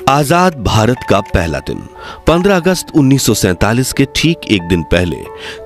आजाद भारत का पहला दिन 15 अगस्त 1947 के ठीक एक दिन पहले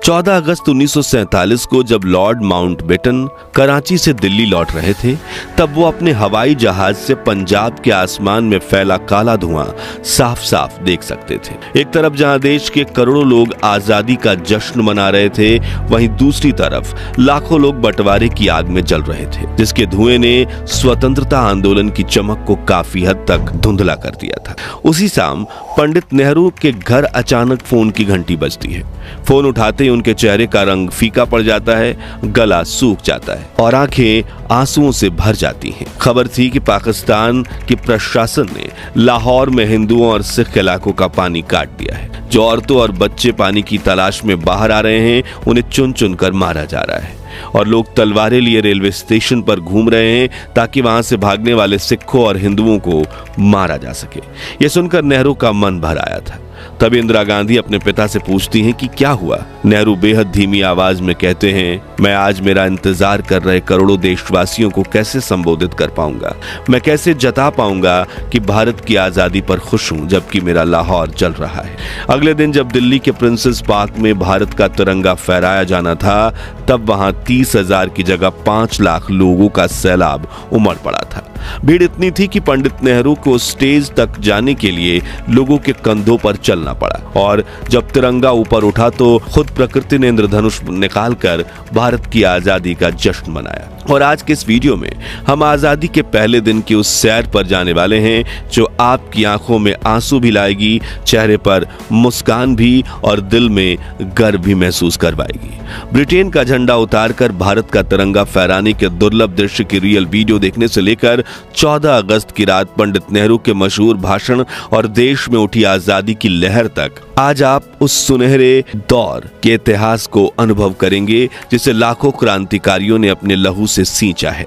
14 अगस्त 1947 को जब लॉर्ड माउंटबेटन कराची से दिल्ली लौट रहे थे, तब वो अपने हवाई जहाज से पंजाब के आसमान में फैला काला धुआं साफ साफ देख सकते थे। एक तरफ जहां देश के करोड़ों लोग आजादी का जश्न मना रहे थे, वहीं दूसरी तरफ लाखों लोग बंटवारे की आग में जल रहे थे, जिसके धुएं ने स्वतंत्रता आंदोलन की चमक को काफी हद तक धुंधला कर दिया था। उसी शाम पंडित नेहरू के घर अचानक फोन की घंटी बजती है। फोन उठाते ही उनके चेहरे का रंग फीका पड़ जाता है, गला सूख जाता है और आंखें आंसुओं से भर जाती हैं। खबर थी कि पाकिस्तान के प्रशासन ने लाहौर में हिंदुओं और सिख इलाकों का पानी काट दिया है। जो औरतों और बच्चे पानी की तलाश में बाहर आ रहे हैं, उन्हें चुन चुन कर मारा जा रहा है और लोग तलवारें लिए रेलवे स्टेशन पर घूम रहे हैं ताकि वहां से भागने वाले सिखों और हिंदुओं को मारा जा सके। यह सुनकर नेहरू का मन भर आया था। तब इंदिरा गांधी अपने पिता से पूछती हैं कि क्या हुआ। नेहरू बेहद धीमी आवाज में कहते हैं, मैं आज मेरा इंतजार कर रहे करोड़ों देशवासियों को कैसे संबोधित कर पाऊंगा, मैं कैसे जता पाऊंगा कि भारत की आजादी पर खुश हूं जबकि मेरा लाहौर जल रहा है। अगले दिन जब दिल्ली के प्रिंसेस पार्क में भारत का तिरंगा फहराया जाना था, तब वहां 30,000 की जगह 5 लाख लोगों का सैलाब उमड़ पड़ा था। भीड़ इतनी थी कि पंडित नेहरू को स्टेज तक जाने के लिए लोगों के कंधों पर चलना पड़ा और जब तिरंगा ऊपर उठा तो खुद प्रकृति ने इंद्रधनुष निकालकर भारत की आजादी का जश्न मनाया। और आज के इस वीडियो में हम आजादी के पहले दिन की उस सैर पर जाने वाले हैं जो आपकी आंखों में आंसू भी लाएगी, चेहरे पर मुस्कान भी और दिल में गर्व भी महसूस करवाएगी। ब्रिटेन का झंडा उतारकर भारत का तिरंगा फहराने के दुर्लभ दृश्य की रियल वीडियो देखने से लेकर 14 अगस्त की रात पंडित नेहरू के मशहूर भाषण और देश में उठी आजादी की लहर तक, आज आप उस सुनहरे दौर के इतिहास को अनुभव करेंगे जिसे लाखों क्रांतिकारियों ने अपने लहू से सींचा है।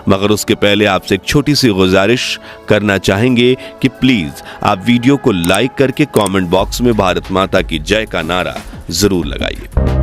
मगर उसके पहले आपसे एक छोटी सी गुजारिश करना चाहेंगे कि प्लीज आप वीडियो को लाइक करके कमेंट बॉक्स में भारत माता की जय का नारा जरूर लगाइए।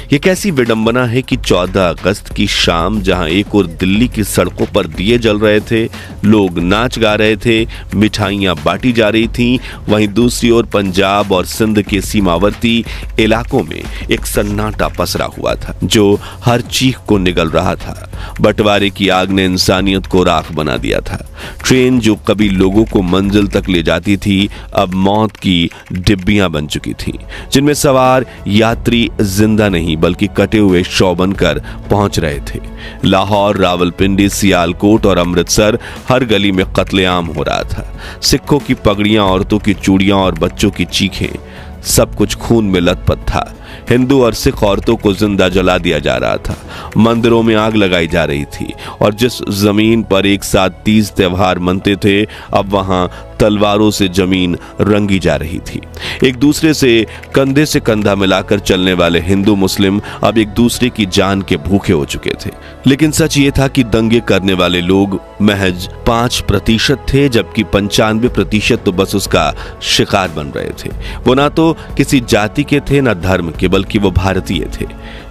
ये कैसी विडंबना है कि 14 अगस्त की शाम जहां एक ओर दिल्ली की सड़कों पर दिए जल रहे थे, लोग नाच गा रहे थे, मिठाइयां बांटी जा रही थीं, वहीं दूसरी ओर पंजाब और सिंध के सीमावर्ती इलाकों में एक सन्नाटा पसरा हुआ था जो हर चीख को निगल रहा था। बंटवारे की आग ने इंसानियत को राख बना दिया था। ट्रेन जो कभी लोगों को मंजिल तक ले जाती थी, अब मौत की डिब्बियां बन चुकी थीं, जिनमें सवार यात्री जिंदा नहीं बल्कि कटे हुए शव बनकर पहुंच रहे थे। लाहौर, रावलपिंडी, सियालकोट और अमृतसर, हर गली में कत्लेआम हो रहा था। सिखों की पगड़ियां, औरतों की चूड़ियां और बच्चों की चीखें, सब कुछ खून में लथपथ था। हिंदू और सिख औरतों को जिंदा जला दिया जा रहा था, मंदिरों में आग लगाई जा रही थी और जिस जमीन पर एक साथ 30 त्योहार मनते थे, अब वहां तलवारों से जमीन रंगी जा रही थी। एक दूसरे से कंधा मिलाकर चलने वाले हिंदू मुस्लिम अब एक दूसरे की जान के भूखे हो चुके थे। लेकिन सच ये था कि दंगे करने वाले लोग महज 5% थे, जबकि 95% तो बस उसका शिकार बन रहे थे। वो ना तो किसी जाति के थे ना धर्म के, बल्कि वो भारतीय थे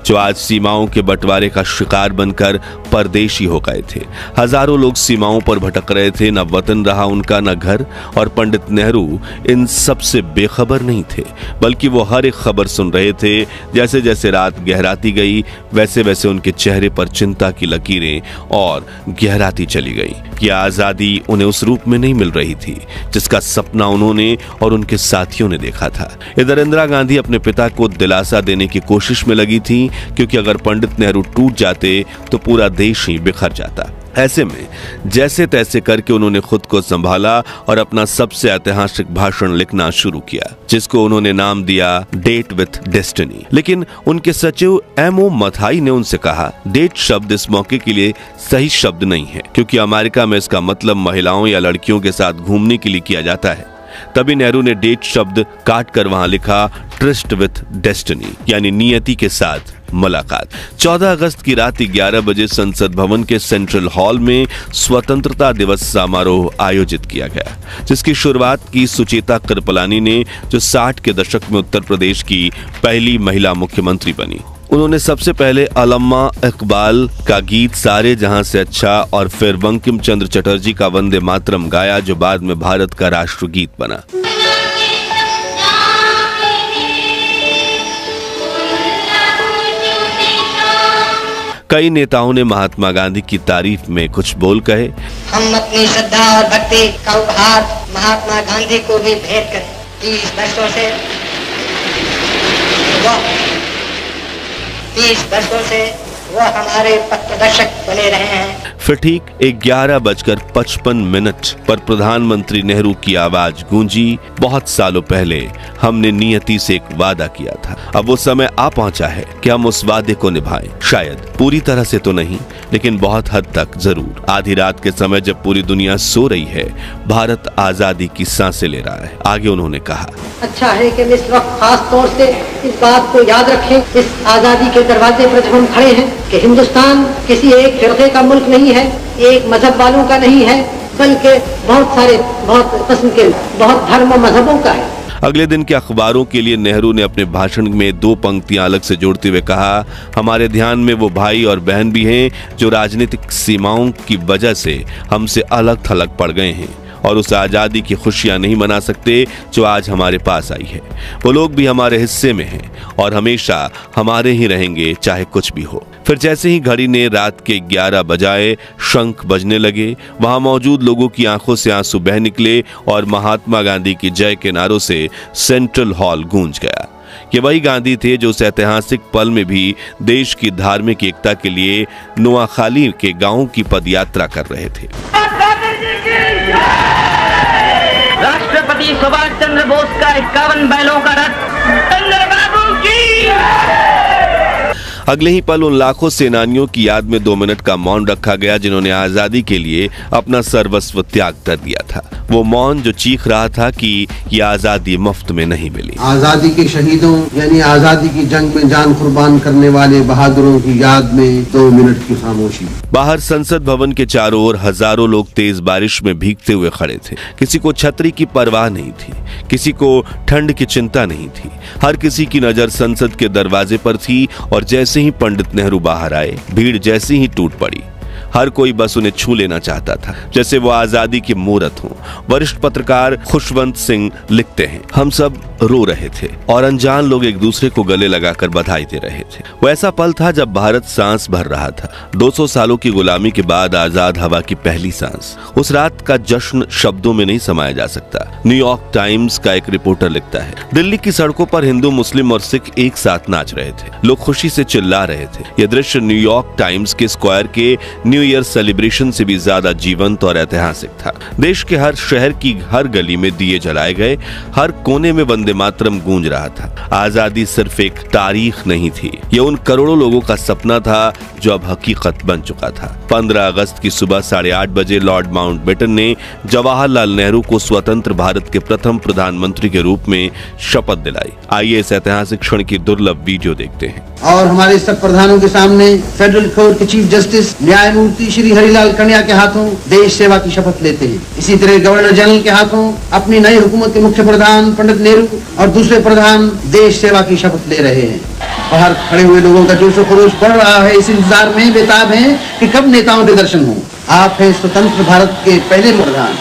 जो आज सीमाओं के बंटवारे का शिकार बनकर परदेशी हो गए थे। हजारों लोग सीमाओं पर भटक रहे थे, न वतन रहा उनका न घर। और पंडित नेहरू इन सब से बेखबर नहीं थे, बल्कि वो हर एक खबर सुन रहे थे। जैसे जैसे रात गहराती गई, वैसे वैसे उनके चेहरे पर चिंता की लकीरें और गहराती चली गई कि आजादी उन्हें उस रूप में नहीं मिल रही थी जिसका सपना उन्होंने और उनके साथियों ने देखा था। इधर इंदिरा गांधी अपने पिता को दिलासा देने की कोशिश में लगी थी, क्योंकि अगर पंडित नेहरू टूट जाते तो पूरा देश ही बिखर जाता। ऐसे में जैसे तैसे करके उन्होंने खुद को संभाला और अपना सबसे ऐतिहासिक भाषण लिखना शुरू किया, जिसको उन्होंने नाम दिया डेट विथ डेस्टिनी। लेकिन उनके सचिव M.O. मथाई ने उनसे कहा, डेट शब्द इस मौके के लिए सही शब्द नहीं है, क्योंकि अमेरिका में इसका मतलब महिलाओं या लड़कियों के साथ घूमने के लिए किया जाता है। तभी नेहरू ने डेट शब्द काट कर वहां लिखा ट्रिस्ट विथ डेस्टिनी, यानी नियति के साथ मुलाकात। 14 अगस्त की रात 11 बजे संसद भवन के सेंट्रल हॉल में स्वतंत्रता दिवस समारोह आयोजित किया गया, जिसकी शुरुआत की सुचेता कृपलानी ने, जो 60 के दशक में उत्तर प्रदेश की पहली महिला मुख्यमंत्री बनी। उन्होंने सबसे पहले अल्लामा इकबाल का गीत सारे जहां से अच्छा और फिर बंकिम चंद्र चटर्जी का वंदे मातरम गाया, जो बाद में भारत का राष्ट्रगीत बना। कई नेताओं ने महात्मा गांधी की तारीफ में कुछ बोल कहे। हम अपनी श्रद्धा और भक्ति का उपहार महात्मा गांधी को भी भेंट करें। 30 वर्षों से वो हमारे पथ प्रदर्शक बने रहे हैं। फिर ठीक 11:55 पर प्रधानमंत्री नेहरू की आवाज गूंजी। बहुत सालों पहले हमने नियति से एक वादा किया था, अब वो समय आ पहुंचा है कि हम उस वादे को निभाएं। शायद पूरी तरह से तो नहीं, लेकिन बहुत हद तक जरूर। आधी रात के समय जब पूरी दुनिया सो रही है, भारत आजादी की सांसें ले रहा है। आगे उन्होंने कहा, अच्छा है कि इस वक्त खास तौर से इस बात को याद रखें, इस आजादी के दरवाजे पर जब हम खड़े हैं, कि हिंदुस्तान किसी एक फिरके का मुल्क नहीं है, एक मजहब वालों का नहीं है, बल्कि बहुत सारे, बहुत किस्म के, बहुत धर्म और मजहबों का है। अगले दिन के अखबारों के लिए नेहरू ने अपने भाषण में 2 पंक्तियां अलग से जोड़ते हुए कहा, हमारे ध्यान में वो भाई और बहन भी हैं जो राजनीतिक सीमाओं की वजह से हमसे अलग थलग पड़ गए हैं और उस आजादी की खुशियां नहीं मना सकते जो आज हमारे पास आई है। वो लोग भी हमारे हिस्से में हैं और हमेशा हमारे ही रहेंगे, चाहे कुछ भी हो। फिर जैसे ही घड़ी ने रात के 11 बजाए, शंख बजने लगे। वहां मौजूद लोगों की आंखों से आंसू बह निकले और महात्मा गांधी की जय के नारों से सेंट्रल हॉल गूंज गया। ये वही गांधी थे जो उस ऐतिहासिक पल में भी देश की धार्मिक एकता के लिए नोआखाली के गांवों की पदयात्रा कर रहे थे। राष्ट्रपति सुभाष चंद्र बोस का 51 बैलों का रथ बाबू की। अगले ही पल उन लाखों सेनानियों की याद में 2 मिनट का मौन रखा गया जिन्होंने आजादी के लिए अपना सर्वस्व त्याग कर दिया था। वो मौन जो चीख रहा था कि ये आजादी मुफ्त में नहीं मिली। आजादी के शहीदों यानी आजादी की जंग में जान कुर्बान करने वाले बहादुरों की याद में 2 मिनट की खामोशी। बाहर संसद भवन के चारों ओर हजारों लोग तेज बारिश में भीगते हुए खड़े थे। किसी को छतरी की परवाह नहीं थी, किसी को ठंड की चिंता नहीं थी। हर किसी की नजर संसद के दरवाजे पर थी और जैसे ही पंडित नेहरू बाहर आए, भीड़ जैसे ही टूट पड़ी। हर कोई बस उन्हें छू लेना चाहता था, जैसे वो आजादी की मूरत हो। वरिष्ठ पत्रकार खुशवंत सिंह लिखते हैं, हम सब रो रहे थे और अनजान लोग एक दूसरे को गले लगाकर बधाई दे रहे थे। वो ऐसा पल था जब भारत सांस भर रहा था। 200 सालों की गुलामी के बाद आजाद हवा की पहली सांस। उस रात का जश्न शब्दों में नहीं समाया जा सकता। न्यूयॉर्क टाइम्स का एक रिपोर्टर लिखता है, दिल्ली की सड़कों पर हिंदू, मुस्लिम और सिख एक साथ नाच रहे थे। लोग खुशी से चिल्ला रहे थे। यह दृश्य न्यूयॉर्क टाइम्स के स्क्वायर के न्यू ईयर सेलिब्रेशन से भी ज्यादा जीवंत और ऐतिहासिक था। देश के हर शहर की हर गली में दिए जलाए गए, हर कोने में वंदे मातरम गूंज रहा था। आजादी सिर्फ एक तारीख नहीं थी, यह उन करोड़ों लोगों का सपना था जो अब हकीकत बन चुका था। 15 अगस्त की सुबह 8:30 बजे लॉर्ड माउंटबेटन ने जवाहरलाल नेहरू को स्वतंत्र भारत के प्रथम प्रधानमंत्री के रूप में शपथ दिलाई। आइए इस ऐतिहासिक क्षण की दुर्लभ वीडियो देखते हैं। और हमारे सब प्रधानों के सामने फेडरल कोर्ट के चीफ जस्टिस न्यायमूर्ति श्री हरिलाल कन्या के हाथों देश सेवा की शपथ लेते हैं। इसी तरह गवर्नर जनरल के हाथों अपनी नई हुकूमत के मुख्य प्रधान पंडित नेहरू और दूसरे प्रधान देश सेवा की शपथ ले रहे हैं। बाहर खड़े हुए लोगों का जोश खरोश बढ़ रहा है। इस इंतजार में बेताब हैं कि कब नेताओं के दर्शन हों। आप हैं स्वतंत्र भारत के पहले प्रधान।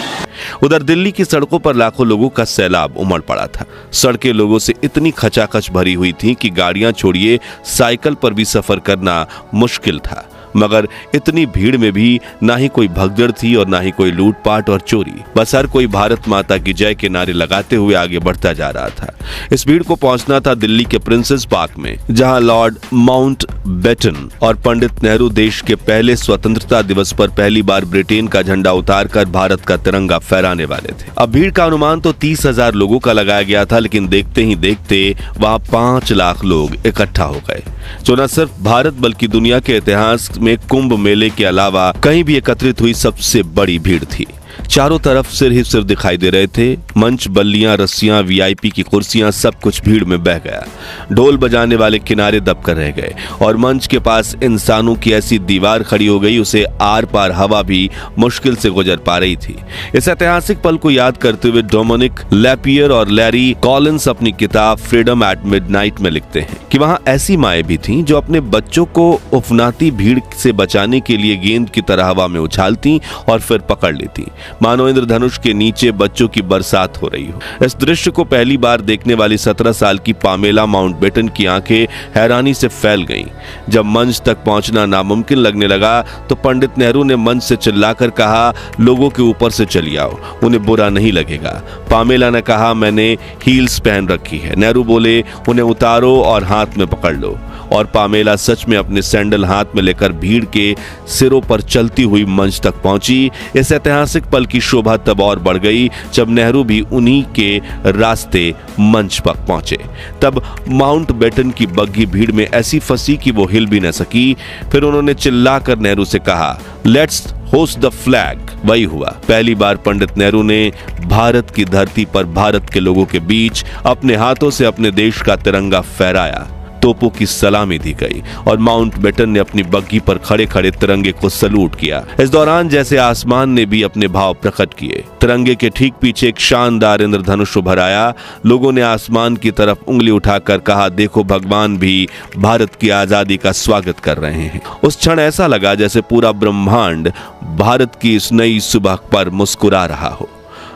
उधर दिल्ली की सड़कों पर लाखों लोगों का सैलाब उमड़ पड़ा था। सड़कें लोगों से इतनी खचाखच भरी हुई थी कि गाड़ियां छोड़िए, साइकिल पर भी सफर करना मुश्किल था। मगर इतनी भीड़ में भी ना ही कोई भगदड़ थी और ना ही कोई लूटपाट और चोरी। बस हर कोई भारत माता की जय के नारे लगाते हुए आगे बढ़ता जा रहा था। इस भीड़ को पहुंचना था दिल्ली के प्रिंसेस पार्क में, जहां लॉर्ड माउंटबेटन और पंडित नेहरू देश के पहले स्वतंत्रता दिवस पर पहली बार ब्रिटेन का झंडा उतारकर भारत का तिरंगा फहराने वाले थे। अब भीड़ का अनुमान तो 30,000 लोगों का लगाया गया था, लेकिन देखते ही देखते वहां 5 लाख लोग इकट्ठा हो गए, जो न सिर्फ भारत बल्कि दुनिया के इतिहास में कुंभ मेले के अलावा कहीं भी एकत्रित हुई सबसे बड़ी भीड़ थी। चारों तरफ सिर ही सिर दिखाई दे रहे थे। मंच, बल्लियां, रस्सियां, वीआईपी की कुर्सियां, सब कुछ भीड़ में बह गया। ढोल बजाने वाले किनारे दबकर रह गए और मंच के पास इंसानों की ऐसी दीवार खड़ी हो गई, उसे आर पार हवा भी मुश्किल से गुजर पा रही थी। इस ऐतिहासिक पल को याद करते हुए डोमिनिक लैपियर और लैरी कॉलिंस अपनी किताब फ्रीडम एट मिडनाइट में लिखते हैं कि वहां ऐसी माएं भी थीं जो अपने बच्चों को उफनाती भीड़ से बचाने के लिए गेंद की तरह हवा में उछालती और फिर पकड़ लेती, मानो इंद्रधनुष के नीचे बच्चों की बरसात हो रही हो। इस दृश्य को पहली बार देखने वाली 17 साल की पामेला माउंटबेटन की आंखें हैरानी से फैल गईं। जब मंच तक पहुंचना नामुमकिन लगने लगा तो पंडित नेहरू ने मंच से चिल्लाकर कहा, लोगों के ऊपर से चली आओ, उन्हें बुरा नहीं लगेगा। पामेला ने कहा, मैंने हील्स पहन रखी है। नेहरू बोले, उन्हें उतारो और हाथ में पकड़ लो। और पामेला सच में अपने सैंडल हाथ में लेकर भीड़ के सिरों पर चलती हुई मंच तक पहुंची। इस ऐतिहासिक पल की शोभा तब और बढ़ गई जब नेहरू भी उन्हीं के रास्ते मंच पर पहुंचे। तब माउंटबेटन की बग्घी भीड़ में ऐसी फंसी कि वो हिल भी न सकी। फिर उन्होंने चिल्लाकर नेहरू से कहा, लेट्स होस्ट द फ्लैग। वही हुआ। पहली बार पंडित नेहरू ने भारत की धरती पर भारत के लोगों के बीच अपने हाथों से अपने देश का तिरंगा फहराया। तोपों की सलामी दी गई और माउंटबेटन ने अपनी बग्घी पर खड़े खड़े तिरंगे को सलूट किया। इस दौरान जैसे आसमान ने भी अपने भाव प्रकट किए। तिरंगे के ठीक पीछे एक शानदार इंद्रधनुष उभर आया। लोगों ने आसमान की तरफ उंगली उठाकर कहा, देखो भगवान भी भारत की आजादी का स्वागत कर रहे हैं। उस क्षण ऐसा लगा जैसे पूरा ब्रह्मांड भारत की इस नई सुबह पर मुस्कुरा रहा हो।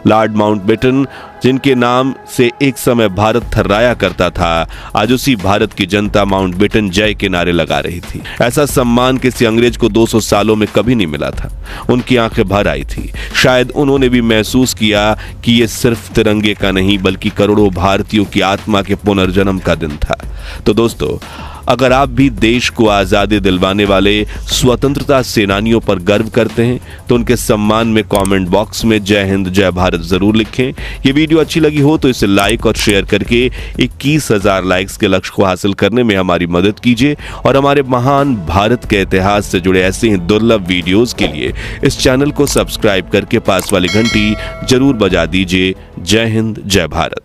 लॉर्ड माउंटबेटन, जिनके नाम से एक समय भारत थर्राया करता था, आज उसी भारत की जनता माउंटबेटन जय के नारे लगा रही थी। ऐसा सम्मान किसी अंग्रेज को 200 सालों में कभी नहीं मिला था। उनकी आंखें भर आई थी। शायद उन्होंने भी महसूस किया कि ये सिर्फ तिरंगे का नहीं बल्कि करोड़ों भारतीयों की आत्मा के पुनर्जन्म का दिन था। तो दोस्तों, अगर आप भी देश को आजादी दिलवाने वाले स्वतंत्रता सेनानियों पर गर्व करते हैं तो उनके सम्मान में कमेंट बॉक्स में जय हिंद जय भारत जरूर लिखें। ये वीडियो अच्छी लगी हो तो इसे लाइक और शेयर करके 21,000 लाइक्स के लक्ष्य को हासिल करने में हमारी मदद कीजिए और हमारे महान भारत के इतिहास से जुड़े ऐसे ही दुर्लभ वीडियोस के लिए इस चैनल को सब्सक्राइब करके पास वाली घंटी जरूर बजा दीजिए। जय हिंद जय भारत।